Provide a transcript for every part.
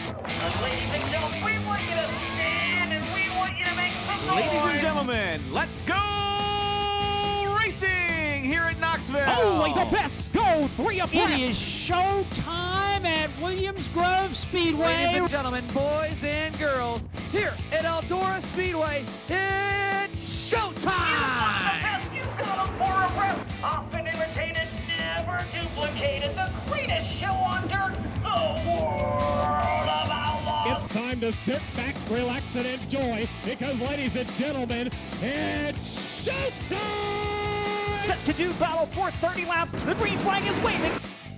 Ladies and gentlemen, we want you to stand and we want you to make some noise. Ladies and gentlemen, let's go racing here at Knoxville. Only the best go three abreast. It is show time at Williams Grove Speedway. Ladies and gentlemen, boys and girls, here at Eldora Speedway, it's showtime! You got them for a breath. Often imitated, never duplicated. The greatest show on dirt, the world of outlaws. It's time to sit back, relax, and enjoy because, ladies and gentlemen, it's showtime! Set to do battle for 30 laps. The green flag is waving.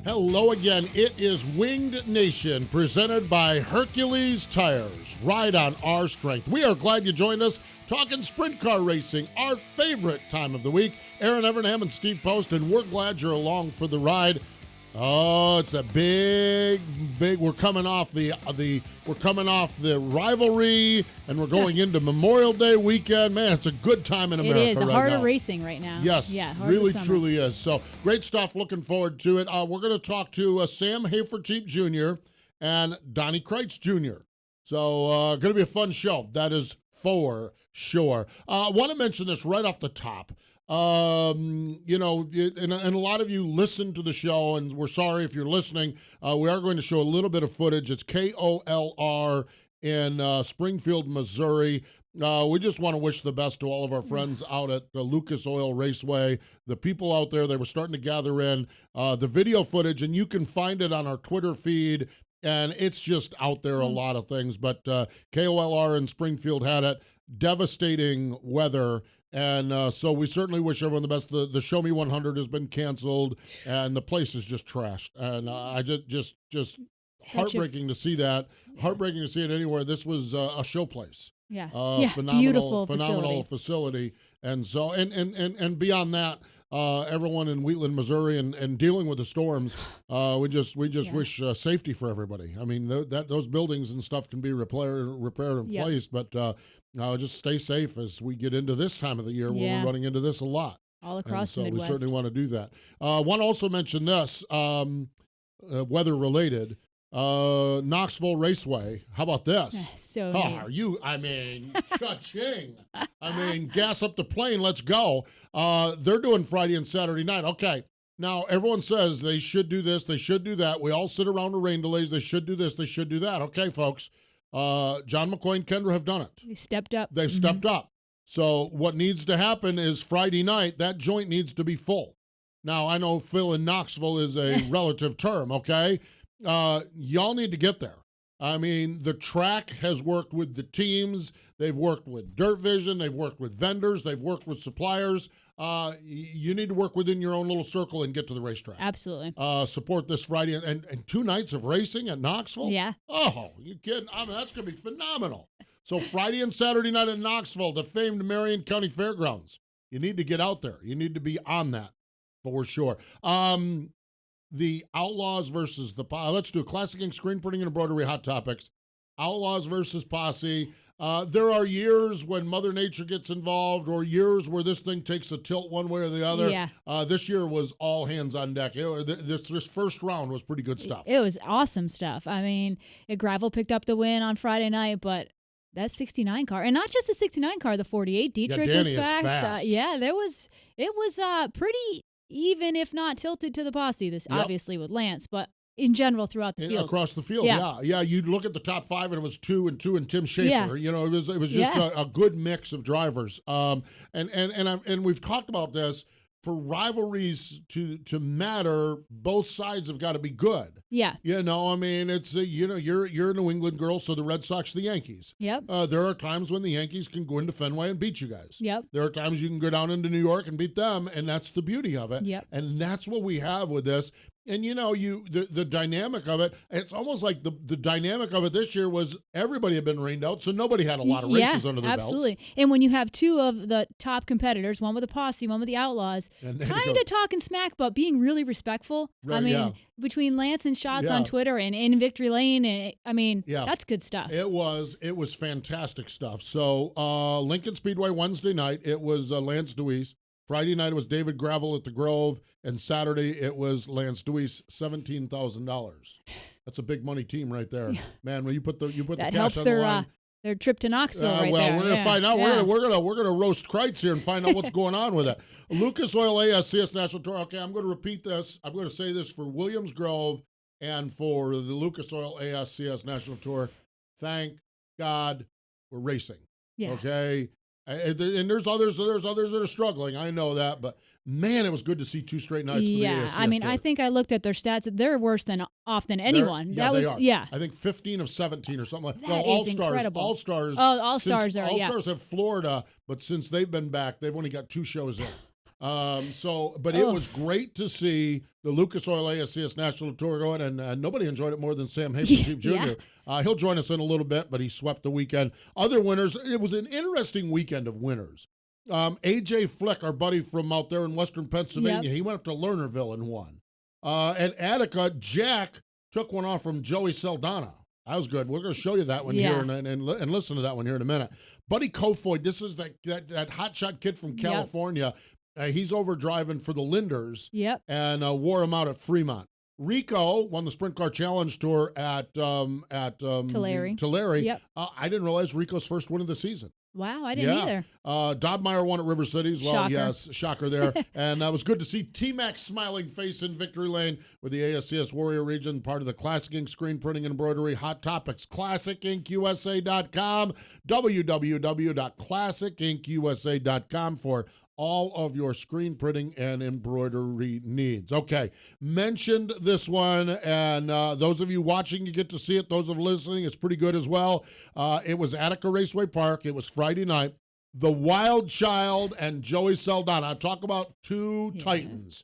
Hello again. It is Winged Nation presented by Hercules Tires. Ride on our strength. We are glad you joined us talking sprint car racing, our favorite time of the week. Erin, Evernham, and Steve Post, and we're glad you're along for the ride. Oh, it's a big. We're coming off the rivalry, and we're going into Memorial Day weekend. Man, it's a good time in America. It is the right heart now. of racing right now. Yes, yeah, really, truly is. So great stuff. Looking forward to it. We're going to talk to Sam Hafertepe Jr. and Donnie Kreitz Jr. So going to be a fun show. That is for sure. I want to mention this right off the top. And a lot of you listen to the show, and we're sorry if you're listening. We are going to show a little bit of footage. It's KOLR in Springfield, Missouri. We just want to wish the best to all of our friends out at the Lucas Oil Raceway. The people out there, they were starting to gather in the video footage, and you can find it on our Twitter feed, and it's just out there, a lot of things. But KOLR in Springfield had it. Devastating weather. And so we certainly wish everyone the best. The Show Me 100 has been canceled, and the place is just trashed. And I just heartbreaking to see that. Yeah. Heartbreaking to see it anywhere. This was a show place. Yeah. Phenomenal facility. And so and beyond that, everyone in Wheatland, Missouri, and dealing with the storms, we just wish safety for everybody. I mean, those buildings and stuff can be repaired in place, but just stay safe as we get into this time of the year where we're running into this a lot. All across the Midwest. So we certainly want to do that. Want to also mention this, weather related. Knoxville Raceway. How about this? So cha-ching. Gas up the plane. Let's go. They're doing Friday and Saturday night. Okay. Now, everyone says they should do this, they should do that. We all sit around the rain delays. They should do this, they should do that. Okay, folks. John McCoy and Kendra have done it. They stepped up. They've stepped up. So what needs to happen is Friday night, that joint needs to be full. Now, I know Phil in Knoxville is a relative term, okay? Y'all need to get there. I mean, the track has worked with the teams. They've worked with Dirt Vision. They've worked with vendors. They've worked with suppliers. You need to work within your own little circle and get to the racetrack. Absolutely. Support this Friday. And 2 nights of racing at Knoxville? Yeah. Oh, you kidding? I mean, that's going to be phenomenal. So Friday and Saturday night at Knoxville, the famed Marion County Fairgrounds. You need to get out there. You need to be on that for sure. The Outlaws versus the Posse. Let's do a Classic Ink Screen Printing and Embroidery Hot Topics. Outlaws versus Posse. There are years when Mother Nature gets involved or years where this thing takes a tilt one way or the other. Yeah. This year was all hands on deck. This first round was pretty good stuff. It was awesome stuff. I mean, Gravel picked up the win on Friday night, but that 69 car, and not just the 69 car, the 48 Dietrich was fast. It was pretty even if not tilted to the Posse, obviously with Lance, but in general throughout the field. Across the field, yeah. You'd look at the top 5 and it was 2 and Tim Schaefer. Yeah. It was just a good mix of drivers. And we've talked about this. For rivalries to matter, both sides have got to be good. Yeah. It's you're a New England girl, so the Red Sox, the Yankees. Yep. There are times when the Yankees can go into Fenway and beat you guys. Yep. There are times you can go down into New York and beat them, and that's the beauty of it. Yep. And that's what we have with this. And the dynamic of it, it's almost like the dynamic of it this year was everybody had been rained out, so nobody had a lot of races under their absolutely. belts. And when you have 2 of the top competitors, one with the Posse, one with the Outlaws, kind of talking smack, but being really respectful. Right, between Lance and Shots on Twitter and in Victory Lane, that's good stuff. It was fantastic stuff. So Lincoln Speedway Wednesday night, it was Lance Deweese. Friday night it was David Gravel at the Grove, and Saturday it was Lance Deweese, $17,000. That's a big money team right there, man. When you put the that cash helps on the line. Their trip to Knoxville right well, there. we're gonna find out. Yeah. We're gonna roast Kreitz here and find out what's going on with that. Lucas Oil ASCS National Tour. Okay, I'm going to repeat this. I'm going to say this for Williams Grove and for the Lucas Oil ASCS National Tour. Thank God we're racing. Yeah. Okay. And there's others that are struggling. I know that, but man, it was good to see 2 straight nights. Yeah, for the ASCS I mean, Tour. I think I looked at their stats. They're worse than anyone. They are. Yeah. I think 15 of 17 or something like that. That Well, is incredible. All Stars. Oh, All Stars are. All Stars have Florida, but since they've been back, they've only got 2 shows in. But it was great to see the Lucas Oil ASCS National Tour going, and nobody enjoyed it more than Sam Hafertepe Jr. He'll join us in a little bit, but he swept the weekend. Other winners, it was an interesting weekend of winners. AJ Flick, our buddy from out there in Western Pennsylvania, he went up to Lernerville and won. At Attica, Jack took one off from Joey Saldana. That was good. We're going to show you that one here and listen to that one here in a minute. Buddy Kofoid, this is that hotshot kid from California. He's over driving for the Linders and wore him out at Fremont. Rico won the Sprint Car Challenge Tour at Tulare. Yep. I didn't realize Rico's first win of the season. Wow, I didn't either. Dobmeyer won at River City as well. Shocker. Yes, shocker there. And it was good to see T-Mac's smiling face in victory lane with the ASCS Warrior Region, part of the Classic Ink Screen Printing and Embroidery Hot Topics. ClassicInkUSA.com, www.classicinkusa.com for all of your screen printing and embroidery needs. Okay, mentioned this one, and those of you watching, you get to see it. Those of listening, it's pretty good as well. It was Attica Raceway Park. It was Friday night. The Wild Child and Joey Saldana. Talk about 2 Titans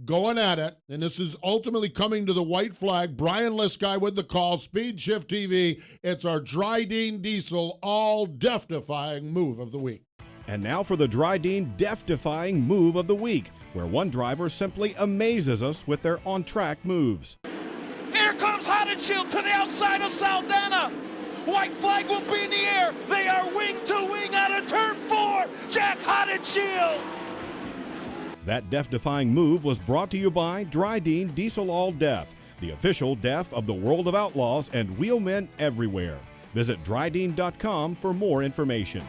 going at it, and this is ultimately coming to the white flag. Brian Liskey with the call. Speed Shift TV. It's our Dryden Diesel all death-defying move of the week. And now for the Dryden death-defying move of the week, where one driver simply amazes us with their on-track moves. Here comes Hafertepe to the outside of Saldana. White flag will be in the air. They are wing to wing out of turn 4. Jack Hafertepe. That death-defying move was brought to you by Dryden Diesel All Death, the official death of the world of outlaws and wheelmen everywhere. Visit Dryden.com for more information.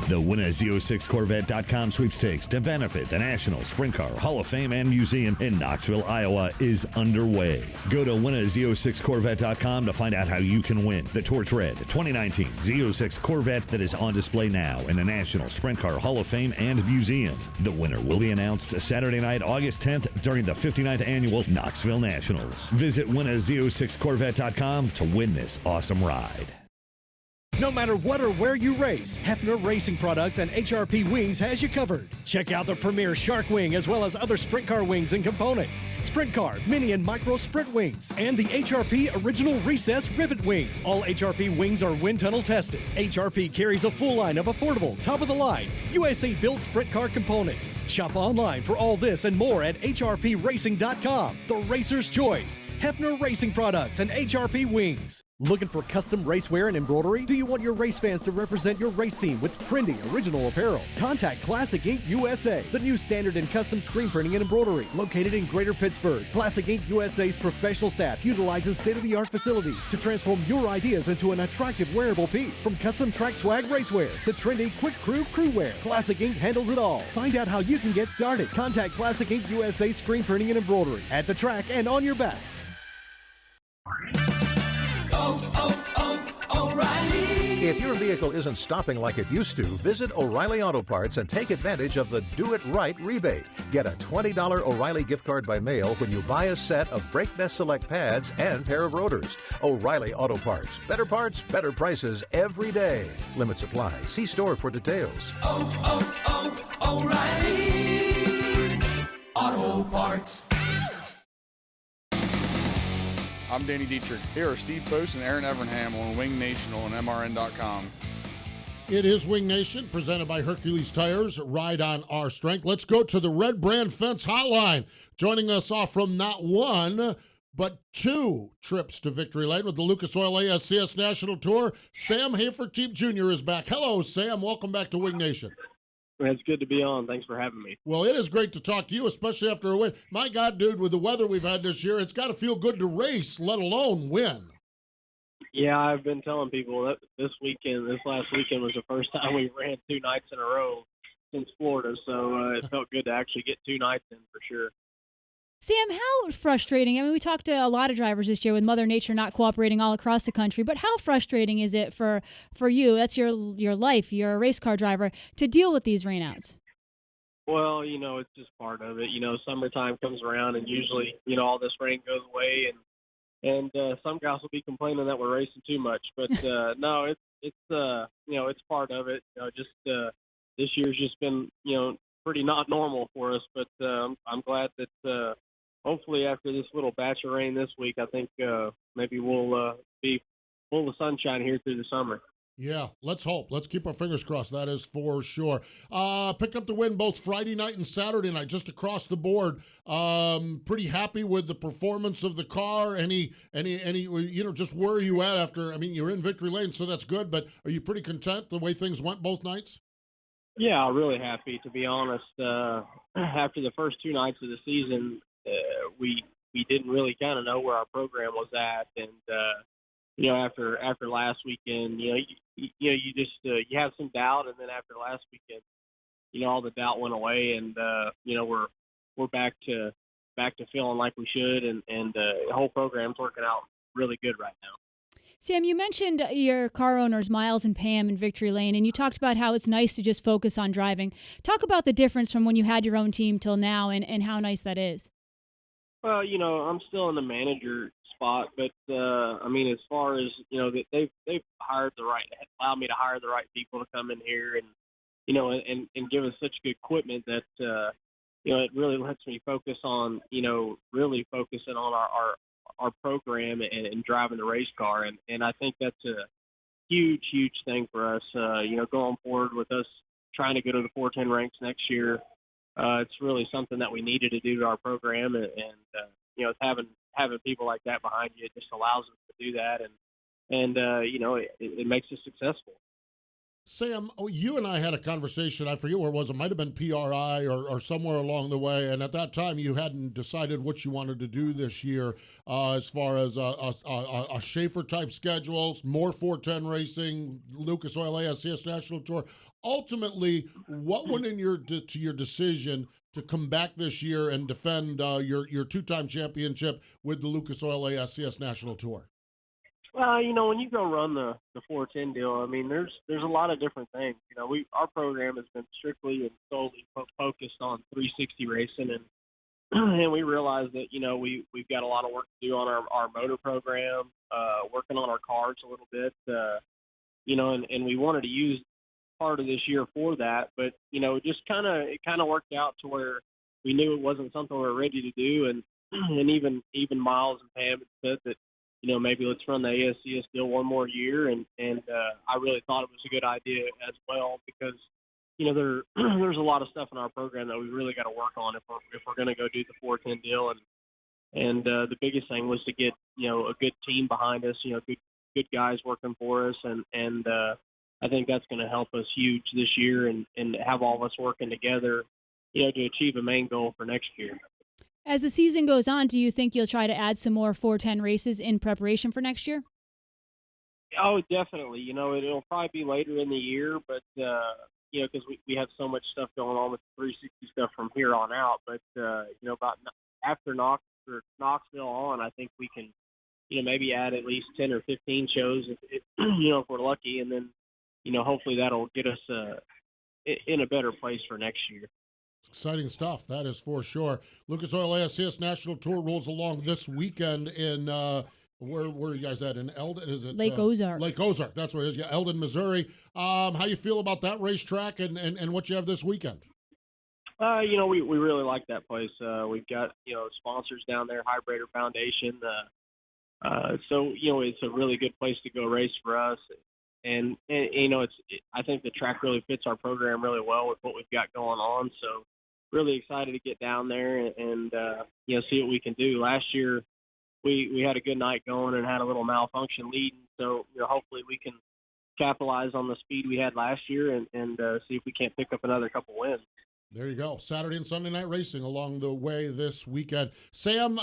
The WinAZ06Corvette.com sweepstakes to benefit the National Sprint Car Hall of Fame and Museum in Knoxville, Iowa is underway. Go to WinAZ06Corvette.com to find out how you can win the Torch Red 2019 Z06 Corvette that is on display now in the National Sprint Car Hall of Fame and Museum. The winner will be announced Saturday night, August 10th during the 59th Annual Knoxville Nationals. Visit WinAZ06Corvette.com to win this awesome ride. No matter what or where you race, Hefner Racing Products and HRP Wings has you covered. Check out the premier Shark Wing as well as other Sprint Car wings and components. Sprint Car, Mini and Micro Sprint Wings. And the HRP Original Recess Rivet Wing. All HRP wings are wind tunnel tested. HRP carries a full line of affordable, top-of-the-line, USA-built Sprint Car components. Shop online for all this and more at hrpracing.com. The Racer's Choice. Hefner Racing Products and HRP Wings. Looking for custom racewear and embroidery? Do you want your race fans to represent your race team with trendy original apparel? Contact Classic Ink USA, the new standard in custom screen printing and embroidery. Located in Greater Pittsburgh, Classic Ink USA's professional staff utilizes state-of-the-art facilities to transform your ideas into an attractive wearable piece. From custom track swag racewear to trendy quick crew wear, Classic Ink handles it all. Find out how you can get started. Contact Classic Ink USA screen printing and embroidery at the track and on your back. O'Reilly. If your vehicle isn't stopping like it used to, visit O'Reilly Auto Parts and take advantage of the Do It Right rebate. Get a $20 O'Reilly gift card by mail when you buy a set of Brake Best Select pads and pair of rotors. O'Reilly Auto Parts. Better parts, better prices every day. Limits apply. See store for details. O'Reilly Auto Parts. I'm Danny Dietrich. Here are Steve Post and Erin Evernham on Wing Nation on MRN.com. It is Wing Nation, presented by Hercules Tires. Ride on our strength. Let's go to the Red Brand Fence Hotline. Joining us off from not one, but 2 trips to victory lane with the Lucas Oil ASCS National Tour, Sam Hafertepe Jr. is back. Hello, Sam. Welcome back to Wing Nation. It's good to be on. Thanks for having me. Well, it is great to talk to you, especially after a win. My God, dude, with the weather we've had this year, it's got to feel good to race, let alone win. Yeah, I've been telling people that this last weekend was the first time we ran 2 nights in a row since Florida, so it felt good to actually get 2 nights in for sure. Sam, how frustrating? I mean, we talked to a lot of drivers this year with Mother Nature not cooperating all across the country, but how frustrating is it for you? That's your life. You're a race car driver to deal with these rainouts. Well, it's just part of it. Summertime comes around, and usually, all this rain goes away, and some guys will be complaining that we're racing too much. But no, it's part of it. This year's just been, pretty not normal for us. But I'm glad that hopefully after this little batch of rain this week, I think maybe we'll be full of sunshine here through the summer. Yeah, let's hope. Let's keep our fingers crossed. That is for sure. Picked up the win both Friday night and Saturday night, just across the board. Pretty happy with the performance of the car. Any, just where are you at after? I mean, you're in victory lane, so that's good. But are you pretty content the way things went both nights? Yeah, really happy, to be honest. After the first 2 nights of the season, we didn't really kind of know where our program was at, and after last weekend, you just you have some doubt, and then after last weekend, all the doubt went away, and we're back to feeling like we should, and the whole program's working out really good right now. Sam, you mentioned your car owners, Miles and Pam, in Victory Lane, and you talked about how it's nice to just focus on driving. Talk about the difference from when you had your own team till now, and how nice that is. Well, I'm still in the manager spot, but as far as they've allowed me to hire the right people to come in here, and give us such good equipment that it really lets me focus on really focusing on our program and driving the race car, and I think that's a huge thing for us. Going forward with us trying to go to the 410 ranks next year, it's really something that we needed to do to our program, and having people like that behind you, it just allows us to do that, and it makes us successful. Sam, you and I had a conversation, I forget where it was, it might have been PRI or somewhere along the way, and at that time you hadn't decided what you wanted to do this year as far as a Schaefer-type schedule, more 410 racing, Lucas Oil ASCS National Tour. Ultimately, what went in your decision to come back this year and defend your two-time championship with the Lucas Oil ASCS National Tour? Well, when you go run the 410 deal, I mean, there's a lot of different things. Our program has been strictly and solely focused on 360 racing, and we realize that we've got a lot of work to do on our motor program, working on our cars a little bit, and we wanted to use part of this year for that, but it kind of worked out to where we knew it wasn't something we were ready to do, and even Miles and Pam had said that maybe let's run the ASCS deal one more year, and I really thought it was a good idea as well, because there's a lot of stuff in our program that we really got to work on if we're going to go do the 410 deal, and the biggest thing was to get a good team behind us, good guys working for us, and I think that's going to help us huge this year, and have all of us working together, to achieve a main goal for next year. As the season goes on, do you think you'll try to add some more 410 races in preparation for next year? Oh, definitely. It'll probably be later in the year, but, because we have so much stuff going on with the 360 stuff from here on out. But, about after Knoxville on, I think we can, maybe add at least 10 or 15 shows if we're lucky. And then, hopefully that'll get us in a better place for next year. Exciting stuff, that is for sure. Lucas Oil ASCS National Tour rolls along this weekend in, where are you guys at? In Eldon? Is it Lake Ozark? Lake Ozark, that's where it is. Yeah, Eldon, Missouri. How you feel about that racetrack and what you have this weekend? We really like that place. We've got, sponsors down there, Hybrator Foundation. So, it's a really good place to go race for us. And I think the track really fits our program really well with what we've got going on. So really excited to get down there and see what we can do. Last year we had a good night going and had a little malfunction leading. So hopefully we can capitalize on the speed we had last year and see if we can't pick up another couple wins. There you go. Saturday and Sunday night racing along the way this weekend. Sam,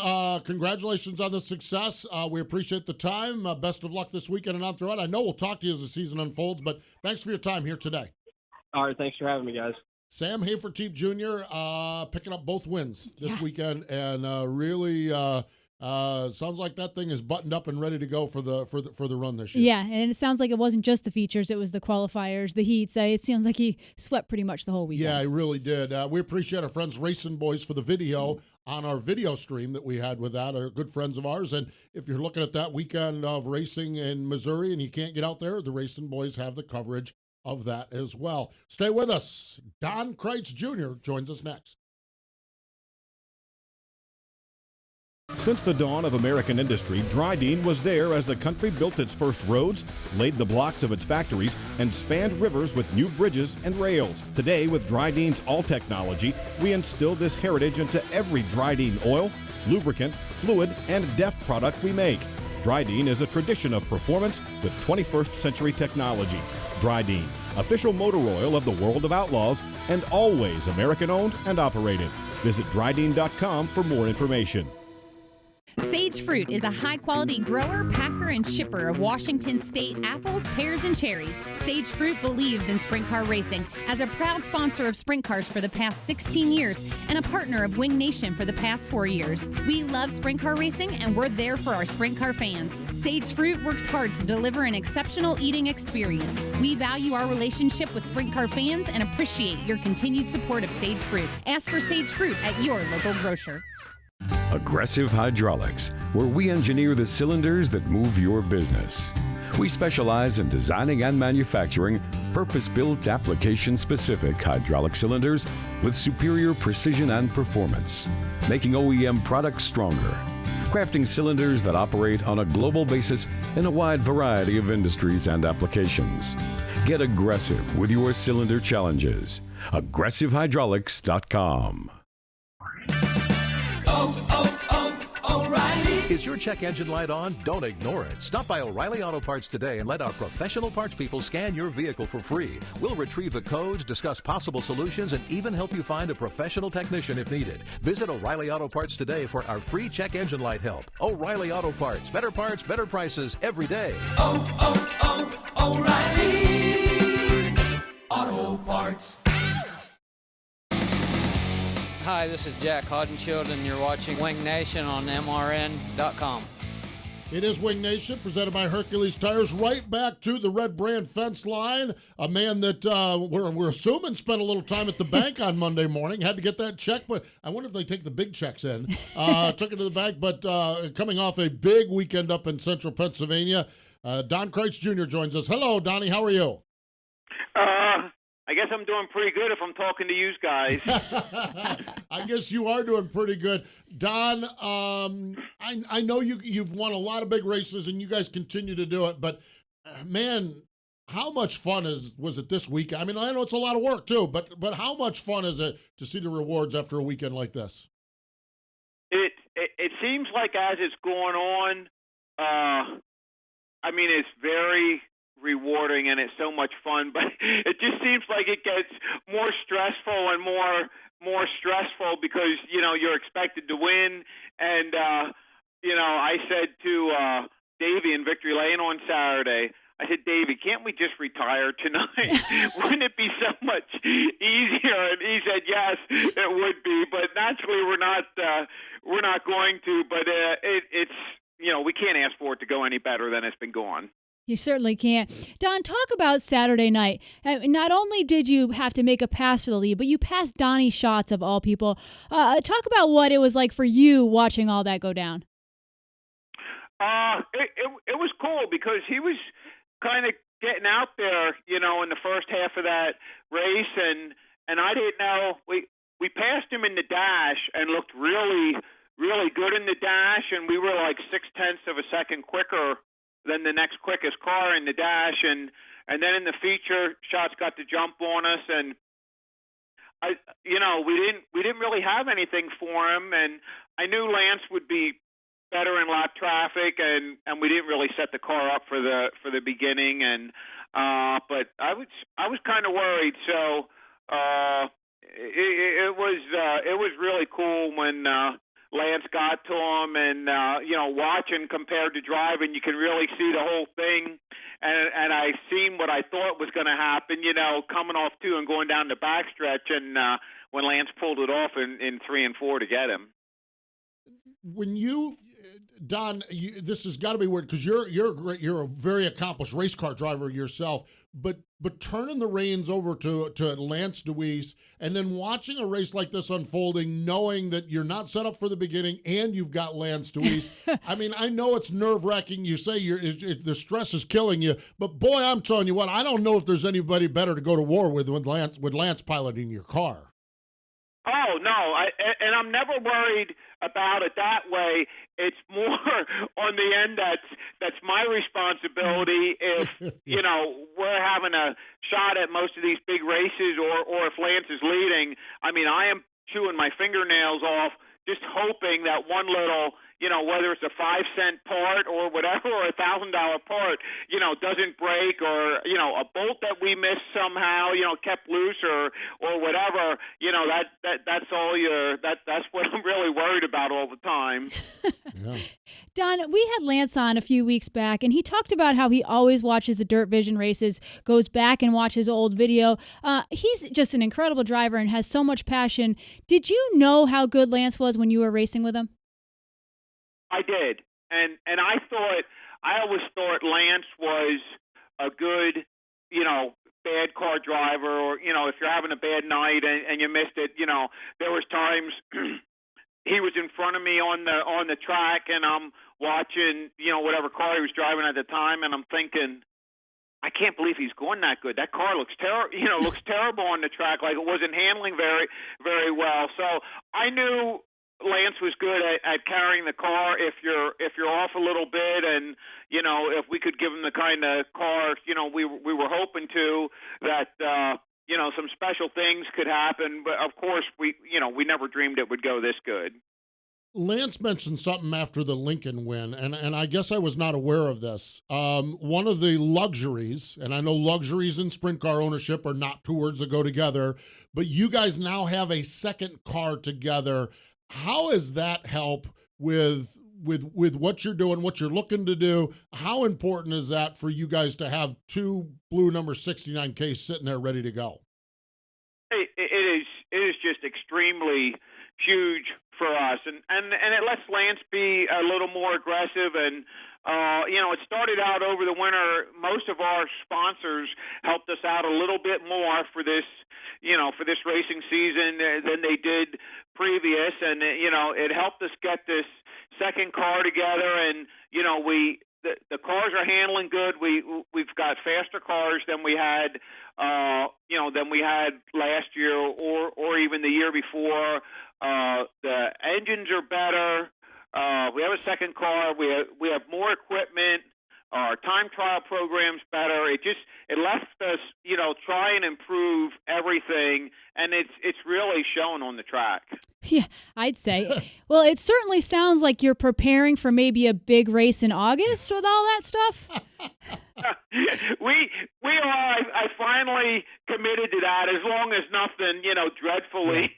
congratulations on the success. We appreciate the time. Best of luck this weekend and on throughout. I know we'll talk to you as the season unfolds, but thanks for your time here today. All right, thanks for having me, guys. Sam Hafertepe Jr. Picking up both wins this weekend, and really sounds like that thing is buttoned up and ready to go for the run this year. Yeah, and it sounds like it wasn't just the features; it was the qualifiers, the heats. It seems like he swept pretty much the whole weekend. Yeah, he really did. We appreciate our friends Racing Boys for the video on our video stream that we had with that. Are good friends of ours, and if you're looking at that weekend of racing in Missouri and you can't get out there, the Racing Boys have the coverage of that as well. Stay with us. Don Kreitz Jr. joins us next. Since the dawn of American industry, Dryden was there as the country built its first roads, laid the blocks of its factories, and spanned rivers with new bridges and rails. Today, with Dryden's all technology, we instill this heritage into every Dryden oil, lubricant, fluid, and DEF product we make. Dryden is a tradition of performance with 21st century technology. Dryden, official motor oil of the World of Outlaws, and always American-owned and operated. Visit Dryden.com for more information. Sage Fruit is a high-quality grower, packer, and shipper of Washington State apples, pears, and cherries. Sage Fruit believes in sprint car racing as a proud sponsor of sprint cars for the past 16 years and a partner of Wing Nation for the past 4 years. We love sprint car racing, and we're there for our sprint car fans. Sage Fruit works hard to deliver an exceptional eating experience. We value our relationship with sprint car fans and appreciate your continued support of Sage Fruit. Ask for Sage Fruit at your local grocer. Aggressive Hydraulics, where we engineer the cylinders that move your business. We specialize in designing and manufacturing purpose-built, application-specific hydraulic cylinders with superior precision and performance, making OEM products stronger, crafting cylinders that operate on a global basis in a wide variety of industries and applications. Get aggressive with your cylinder challenges. AggressiveHydraulics.com. O'Reilly. Is your check engine light on? Don't ignore it. Stop by O'Reilly Auto Parts today and let our professional parts people scan your vehicle for free. We'll retrieve the codes, discuss possible solutions, and even help you find a professional technician if needed. Visit O'Reilly Auto Parts today for our free check engine light help. O'Reilly Auto Parts. Better parts, better prices every day. O'Reilly Auto Parts. Hi, this is Jack Hodenshield, and you're watching Wing Nation on MRN.com. It is Wing Nation, presented by Hercules Tires. Right back to the Red Brand fence line. A man that we're assuming spent a little time at the bank on Monday morning. Had to get that check, but I wonder if they take the big checks in. Took it to the bank, but coming off a big weekend up in central Pennsylvania, Don Kreitz Jr. joins us. Hello, Donnie. How are you? I guess I'm doing pretty good if I'm talking to you guys. I guess you are doing pretty good. Don, I know you've won a lot of big races and you guys continue to do it, but man, how much fun was it this week? I mean, I know it's a lot of work too, but how much fun is it to see the rewards after a weekend like this? It seems like as it's going on, I mean, it's very rewarding and it's so much fun, but it just seems like it gets more stressful and more stressful because you're expected to win. And I said to Davey in Victory Lane on Saturday, I said, Davey, can't we just retire tonight? Wouldn't it be so much easier? And he said, yes, it would be, but naturally we're not going to. But it's we can't ask for it to go any better than it's been going. You certainly can't. Don, talk about Saturday night. Not only did you have to make a pass to the lead, but you passed Donnie Schatz of all people. Talk about what it was like for you watching all that go down. It was cool because he was kind of getting out there, in the first half of that race, and I didn't know. We passed him in the dash and looked really, really good in the dash, and we were like 0.6 of a second quicker than the next quickest car in the dash, and then in the feature, Schatz got the jump on us, and we didn't really have anything for him, and I knew Lance would be better in lap traffic, and we didn't really set the car up for the beginning, and But I was kind of worried. So it was really cool when Lance got to him, and watching compared to driving, you can really see the whole thing. And I seen what I thought was going to happen, coming off 2 and going down the backstretch, and when Lance pulled it off in 3 and 4 to get him. When you, Don, this has got to be weird because you're a very accomplished race car driver yourself, but turning the reins over to Lance Dewease and then watching a race like this unfolding, knowing that you're not set up for the beginning and you've got Lance Dewease. I mean, I know it's nerve-wracking. You say the stress is killing you, but boy, I'm telling you what, I don't know if there's anybody better to go to war with Lance piloting your car. Oh, no, and I'm never worried about it that way. It's more on the end that's my responsibility if, we're having a shot at most of these big races or if Lance is leading. I mean, I am chewing my fingernails off just hoping that one little, whether it's a 5-cent part or whatever, or $1,000 part, doesn't break, or, a bolt that we missed somehow, kept loose or whatever, that's all that's what I'm really worried about all the time. Yeah. Don, we had Lance on a few weeks back, and he talked about how he always watches the Dirt Vision races, goes back and watches old video. He's just an incredible driver and has so much passion. Did you know how good Lance was when you were racing with him? I did, and I always thought Lance was a good, bad car driver, or if you're having a bad night and you missed it, there was times he was in front of me on the track, and I'm watching, whatever car he was driving at the time, and I'm thinking, I can't believe he's going that good. That car looks looks terrible on the track, like it wasn't handling very, very well. So I knew Lance was good at carrying the car if you're off a little bit, and if we could give him the kind of car we were hoping to, that some special things could happen. But of course we never dreamed it would go this good. Lance mentioned something after the Lincoln win, and I guess I was not aware of this. One of the luxuries, and I know luxuries and sprint car ownership are not two words that go together, but you guys now have a second car together. How does that help with what you're doing, what you're looking to do? How important is that for you guys to have two blue number 69Ks sitting there ready to go? It is just extremely huge for us, and it lets Lance be a little more aggressive. And it started out over the winter. Most of our sponsors helped us out a little bit more for this racing season than they did previous, and it helped us get this second car together. And the cars are handling good. We've got faster cars than we had last year or even the year before. The engines are better. We have a second car. We have more equipment. Our time trial program's better. It left us, try and improve everything, and it's really shown on the track. Yeah, I'd say. Well, it certainly sounds like you're preparing for maybe a big race in August with all that stuff. We are. I finally committed to that. As long as nothing, dreadfully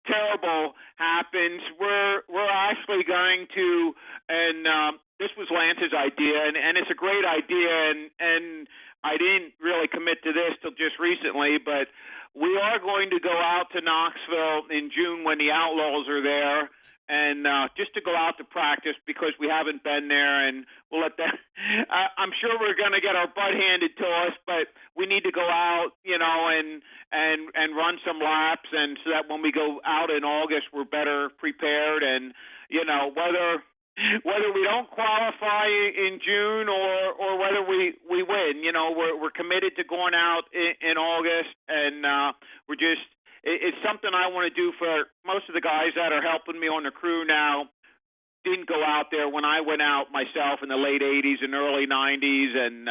terrible happens, we're actually going to, and this was Lance's idea, and it's a great idea, and I didn't really commit to this till just recently, but we are going to go out to Knoxville in June when the Outlaws are there, and just to go out to practice because we haven't been there, and we'll let that. I'm sure we're going to get our butt handed to us, but we need to go out, and run some laps, and so that when we go out in August, we're better prepared, and whether we don't qualify in June or whether we win, we're committed to going out in August, and it's something I want to do for most of the guys that are helping me on the crew now. Didn't go out there when I went out myself in the late 80s and early 90s, and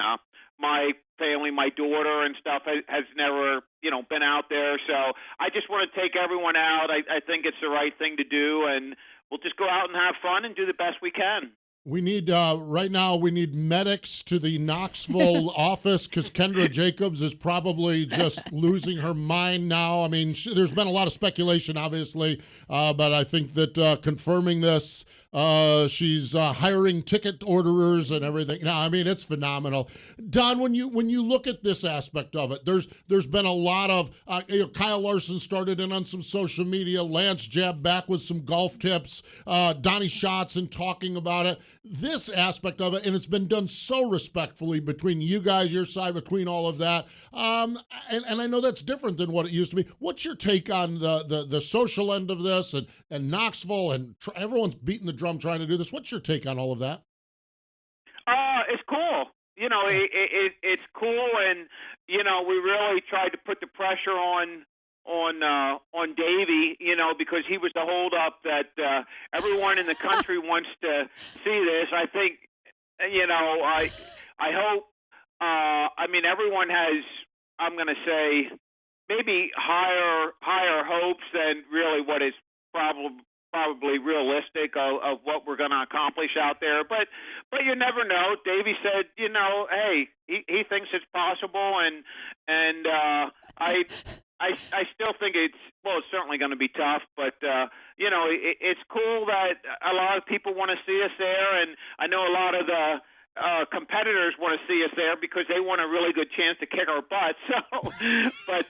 my family, my daughter and stuff has never, been out there. So I just want to take everyone out. I think it's the right thing to do, and we'll just go out and have fun and do the best we can. We need, right now, we need medics to the Knoxville office because Kendra Jacobs is probably just losing her mind now. I mean, there's been a lot of speculation, obviously, but I think that confirming this, she's hiring ticket orderers and everything. No, I mean, it's phenomenal. Don, when you look at this aspect of it, there's been a lot of, Kyle Larson started in on some social media, Lance jabbed back with some golf tips, Donnie Schatzen talking about it. This aspect of it, and it's been done so respectfully between you guys, your side, between all of that. And I know that's different than what it used to be. What's your take on the social end of this and Knoxville and everyone's beating the drum trying to do this? What's your take on all of that? It's cool. You know, it's cool, and you know, we really tried to put the pressure on Davey, you know, because he was the holdup that everyone in the country wants to see this. I think, you know, I hope. I mean, everyone has. I'm going to say maybe higher hopes than really what is probably realistic of what we're going to accomplish out there. But you never know. Davey said, you know, hey, he thinks it's possible, and I still think it's certainly going to be tough, but you know, it's cool that a lot of people want to see us there, and I know a lot of the competitors want to see us there because they want a really good chance to kick our butts. So, but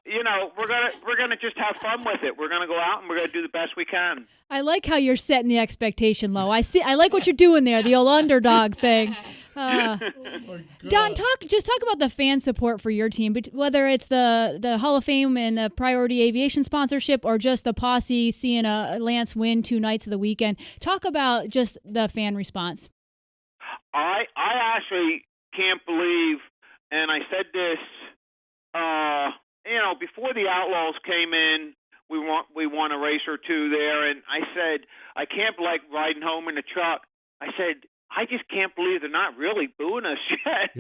you know, we're gonna just have fun with it. We're gonna go out and we're gonna do the best we can. I like how you're setting the expectation low. I like what you're doing there, the old underdog thing. Don, talk about the fan support for your team, whether it's the Hall of Fame and the Priority Aviation sponsorship or just the posse seeing a Lance win 2 nights of the weekend. Talk about just the fan response. I actually can't believe, and I said this, you know, before the Outlaws came in, we won a race or two there, and I said, I can't like riding home in the truck. I said, I just can't believe they're not really booing us yet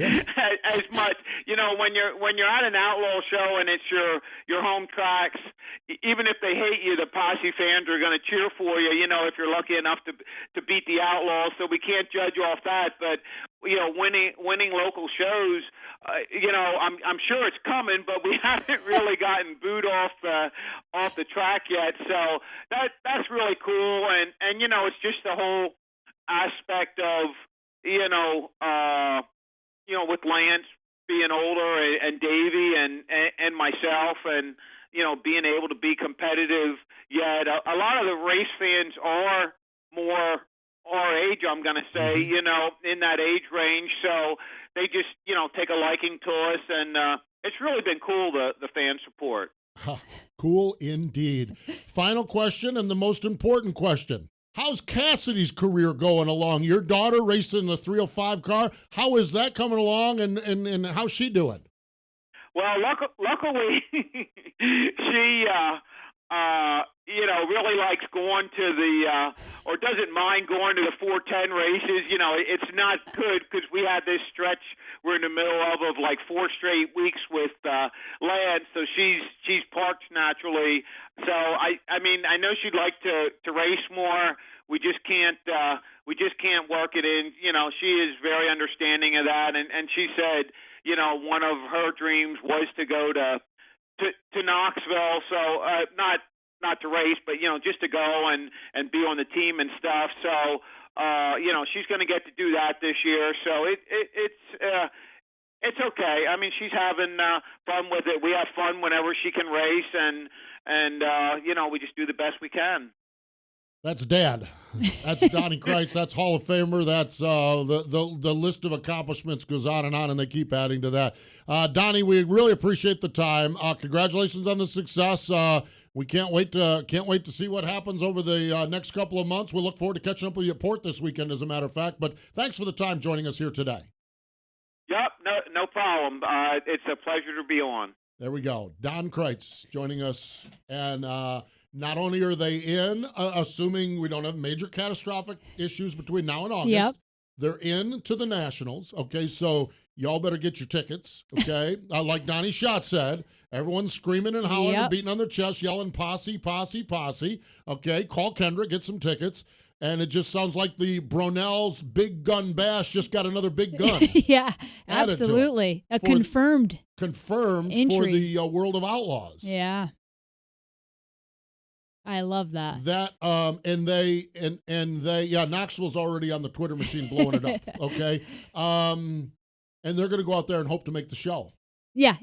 as much. You know, when you're at an Outlaw show and it's your home tracks, even if they hate you, the posse fans are going to cheer for you. You know, if you're lucky enough to beat the Outlaws, so we can't judge off that. But you know, winning local shows, you know, I'm sure it's coming, but we haven't really gotten booed off the track yet. So that's really cool, and you know, it's just the whole aspect of, you know, with Lance being older and Davey and myself, and, you know, being able to be competitive yet. A lot of the race fans are more our age, I'm going to say, you know, in that age range. So they just, you know, take a liking to us, and it's really been cool, the fan support. Cool indeed. Final question, and the most important question. How's Cassidy's career going along? Your daughter racing the 305 car. How is that coming along, and how's she doing? Well, luckily, she, you know, really likes going to or doesn't mind going to the 410 races. You know, it's not good because we had this stretch we're in the middle of like 4 straight weeks with Lance, so she's parked naturally. So I mean, I know she'd like to race more. We just can't work it in. You know, she is very understanding of that, and she said, you know, one of her dreams was to go to Knoxville. So not to race, but you know, just to go and be on the team and stuff. So you know, she's going to get to do that this year. So it's okay. I mean, she's having fun with it. We have fun whenever she can race, and you know, we just do the best we can. That's Dad. That's Donnie Kreitz. That's Hall of Famer. That's the list of accomplishments goes on, and they keep adding to that. Donnie, we really appreciate the time. Congratulations on the success. We can't wait to see what happens over the next couple of months. We look forward to catching up with you at Port this weekend, as a matter of fact. But thanks for the time joining us here today. Yep, no problem. It's a pleasure to be on. There we go. Don Kreitz joining us, and not only are they in, assuming we don't have major catastrophic issues between now and August, they're in to the Nationals. Okay, so y'all better get your tickets. Okay, like Donnie Schatz said, everyone's screaming and howling and beating on their chest, yelling posse, posse, posse. Okay, call Kendra, get some tickets. And it just sounds like the Brunel's Big Gun Bash just got another big gun. Yeah, absolutely. A confirmed entry for the World of Outlaws. Yeah. I love that. Knoxville's already on the Twitter machine blowing it up. Okay. And they're going to go out there and hope to make the show. Yeah.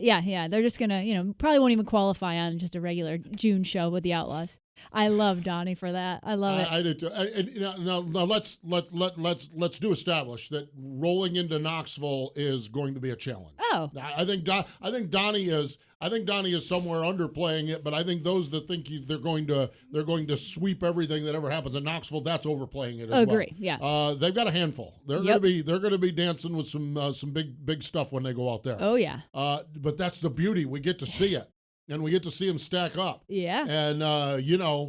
They're just going to, probably won't even qualify on just a regular June show with the Outlaws. I love Donnie for that. I love it. I do too. Now let's do establish that rolling into Knoxville is going to be a challenge. Oh, I think Donnie is somewhere underplaying it, but I think those that think they're going to sweep everything that ever happens in Knoxville, that's overplaying it as well. Agree. Yeah. They've got a handful. They're gonna be dancing with some big stuff when they go out there. Oh yeah. But that's the beauty. We get to see it. And we get to see them stack up. Yeah. And,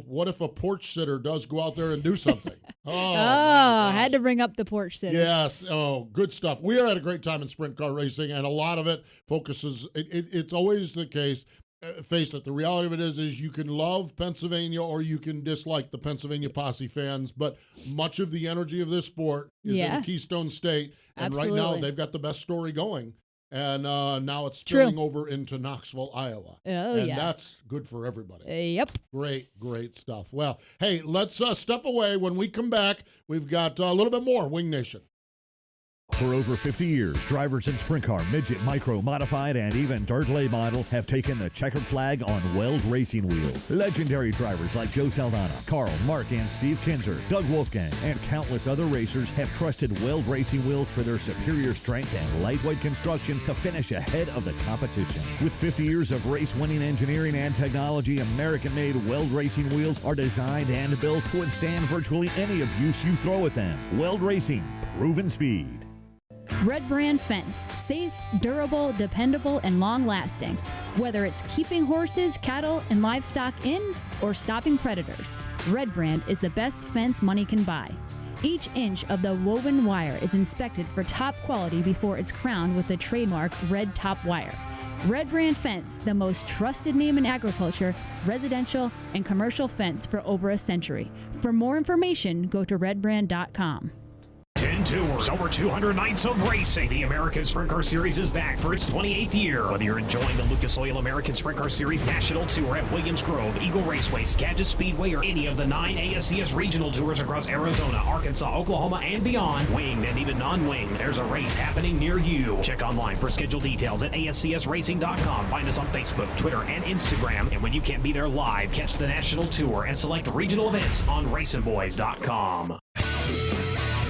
what if a porch sitter does go out there and do something? I had to bring up the porch sitters. Yes. Oh, good stuff. We are at a great time in sprint car racing, and a lot of it focuses, it's always the case. Face it, the reality of it is you can love Pennsylvania or you can dislike the Pennsylvania Posse fans, but much of the energy of this sport is in Keystone State. And Absolutely. Right now, they've got the best story going. And now it's spilling over into Knoxville, Iowa. And that's good for everybody. Yep. Great stuff. Well, hey, let's step away. When we come back, we've got a little bit more Wing Nation. For over 50 years, drivers in sprint car, midget, micro, modified, and even dirt lay model have taken the checkered flag on Weld racing wheels. Legendary drivers like Joe Saldana, Carl, Mark, and Steve Kinzer, Doug Wolfgang, and countless other racers have trusted Weld racing wheels for their superior strength and lightweight construction to finish ahead of the competition. With 50 years of race-winning engineering and technology, American-made Weld racing wheels are designed and built to withstand virtually any abuse you throw at them. Weld Racing, proven speed. Red Brand Fence. Safe, durable, dependable, and long-lasting. Whether it's keeping horses, cattle, and livestock in or stopping predators, Red Brand is the best fence money can buy. Each inch of the woven wire is inspected for top quality before it's crowned with the trademark Red Top Wire. Red Brand Fence, the most trusted name in agriculture, residential, and commercial fence for over a century. For more information, go to redbrand.com. 10 tours, over 200 nights of racing. The American Sprint Car Series is back for its 28th year. Whether you're enjoying the Lucas Oil American Sprint Car Series National Tour at Williams Grove, Eagle Raceway, Skagit Speedway, or any of the 9 ASCS regional tours across Arizona, Arkansas, Oklahoma, and beyond, winged and even non-winged, there's a race happening near you. Check online for schedule details at ASCSRacing.com. Find us on Facebook, Twitter, and Instagram. And when you can't be there live, catch the National Tour and select regional events on RacingBoys.com.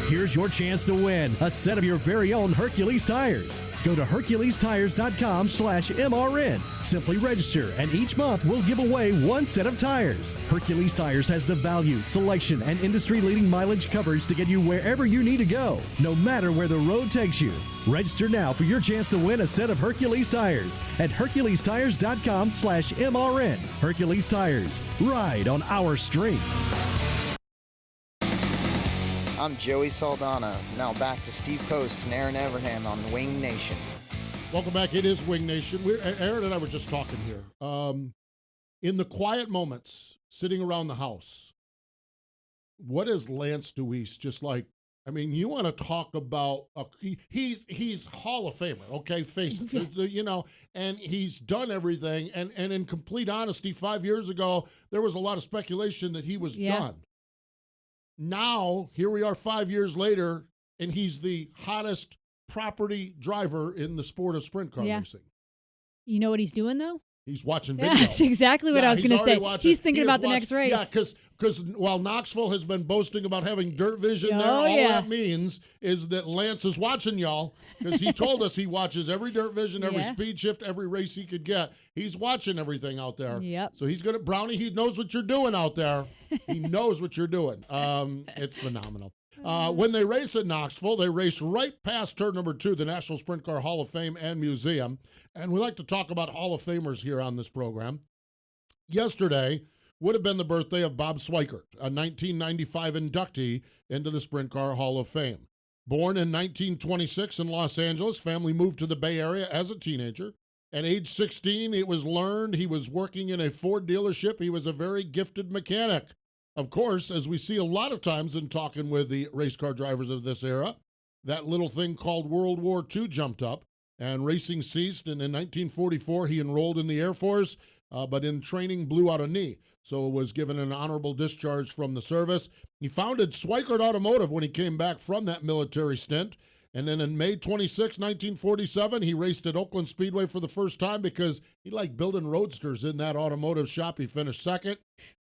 Here's your chance to win a set of your very own Hercules tires. Go to HerculesTires.com/MRN. Simply register, and each month we'll give away one set of tires. Hercules Tires has the value, selection, and industry-leading mileage coverage to get you wherever you need to go, no matter where the road takes you. Register now for your chance to win a set of Hercules tires at HerculesTires.com/MRN. Hercules Tires. Ride on our street. I'm Joey Saldana. Now back to Steve Post and Erin Evernham on Wing Nation. Welcome back. It is Wing Nation. Erin and I were just talking here. In the quiet moments, sitting around the house, what is Lance Deweese just like? I mean, you want to talk about he's Hall of Famer, okay? Face it, and he's done everything. And in complete honesty, 5 years ago, there was a lot of speculation that he was done. Now, here we are 5 years later, and he's the hottest property driver in the sport of sprint car racing. You know what he's doing, though? He's watching video. That's exactly what I was going to say. He's thinking about the next race. Yeah, because while Knoxville has been boasting about having dirt vision there, all that means is that Lance is watching y'all, because he told us he watches every dirt vision, every speed shift, every race he could get. He's watching everything out there. Yep. So he's going to, Brownie, he knows what you're doing out there. He knows what you're doing. It's phenomenal. When they race at Knoxville, they race right past turn number 2, the National Sprint Car Hall of Fame and Museum. And we like to talk about Hall of Famers here on this program. Yesterday would have been the birthday of Bob Swikert, a 1995 inductee into the Sprint Car Hall of Fame. Born in 1926 in Los Angeles, family moved to the Bay Area as a teenager. At age 16, it was learned he was working in a Ford dealership. He was a very gifted mechanic. of course, as we see a lot of times in talking with the race car drivers of this era, that little thing called World War II jumped up and racing ceased. And in 1944, he enrolled in the Air Force, but in training blew out a knee. So was given an honorable discharge from the service. He founded Schweikert Automotive when he came back from that military stint. And then in May 26, 1947, he raced at Oakland Speedway for the first time because he liked building roadsters in that automotive shop. He finished second.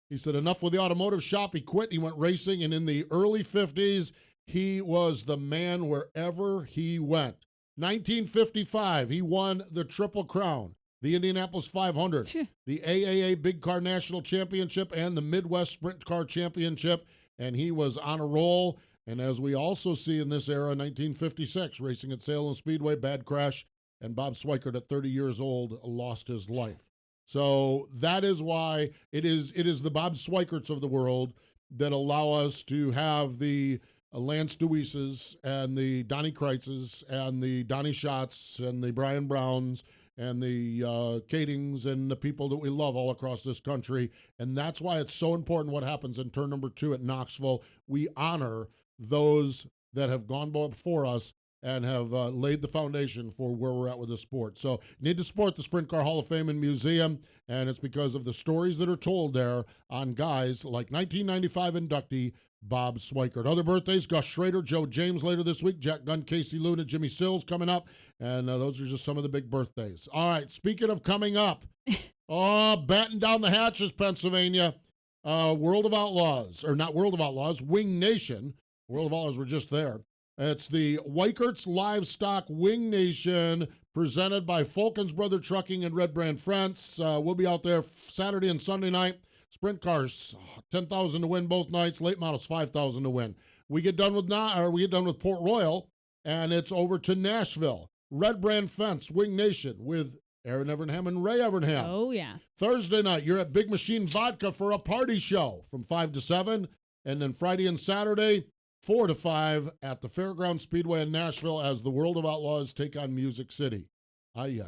He said enough with the automotive shop. He quit. He went racing. And in the early 50s, he was the man wherever he went. 1955, he won the Triple Crown, the Indianapolis 500, the AAA Big Car National Championship, and the Midwest Sprint Car Championship. And he was on a roll. And as we also see in this era, 1956, racing at Salem Speedway, bad crash, and Bob Schweikert at 30 years old lost his life. So that is why it is the Bob Schweikerts of the world that allow us to have the Lance Deweeses and the Donnie Kreitzes and the Donnie Schatz and the Brian Browns and the Kadings and the people that we love all across this country. And that's why it's so important what happens in turn number 2 at Knoxville. We honor those that have gone before us and have laid the foundation for where we're at with the sport. So you need to support the Sprint Car Hall of Fame and Museum, and it's because of the stories that are told there on guys like 1995 inductee Bob Schweikert. Other birthdays, Gus Schrader, Joe James later this week, Jack Gunn, Casey Luna, Jimmy Sills coming up, and those are just some of the big birthdays. All right, speaking of coming up, batten down the hatches, Pennsylvania, World of Outlaws, or not World of Outlaws, Wing Nation. World of Outlaws were just there. It's the Weichert's Livestock Wing Nation presented by Fulkins Brother Trucking and Red Brand Friends. We'll be out there Saturday and Sunday night. Sprint cars, 10,000 to win both nights. Late models, 5,000 to win. We get done with Port Royal, and it's over to Nashville. Red Brand Fence, Wing Nation with Erin Evernham and Ray Evernham. Oh, yeah. Thursday night, you're at Big Machine Vodka for a party show from 5 to 7. And then Friday and Saturday, 4 to 5 at the Fairground Speedway in Nashville as the World of Outlaws take on Music City. Ay.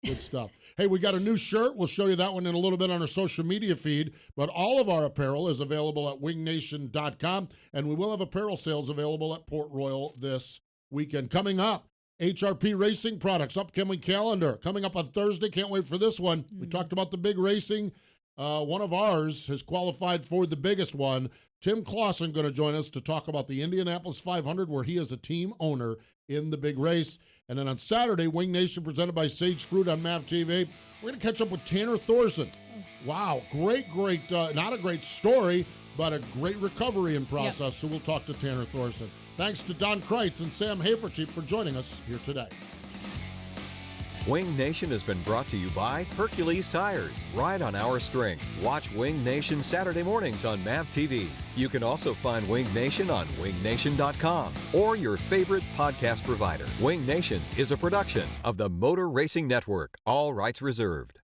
Good stuff. Hey, we got a new shirt. We'll show you that one in a little bit on our social media feed. But all of our apparel is available at wingnation.com. And we will have apparel sales available at Port Royal this weekend. Coming up, HRP Racing Products, upcoming calendar. Coming up on Thursday. Can't wait for this one. We talked about the big racing. One of ours has qualified for the biggest one. Tim Clausen going to join us to talk about the Indianapolis 500, where he is a team owner in the big race. And then on Saturday, Wing Nation presented by Sage Fruit on MAV TV. We're going to catch up with Tanner Thorson. Wow, great, not a great story, but a great recovery in process. Yep. So we'll talk to Tanner Thorson. Thanks to Don Kreitz and Sam Hafertepe for joining us here today. Wing Nation has been brought to you by Hercules Tires. Ride on our strength. Watch Wing Nation Saturday mornings on MAV TV. You can also find Wing Nation on wingnation.com or your favorite podcast provider. Wing Nation is a production of the Motor Racing Network. All rights reserved.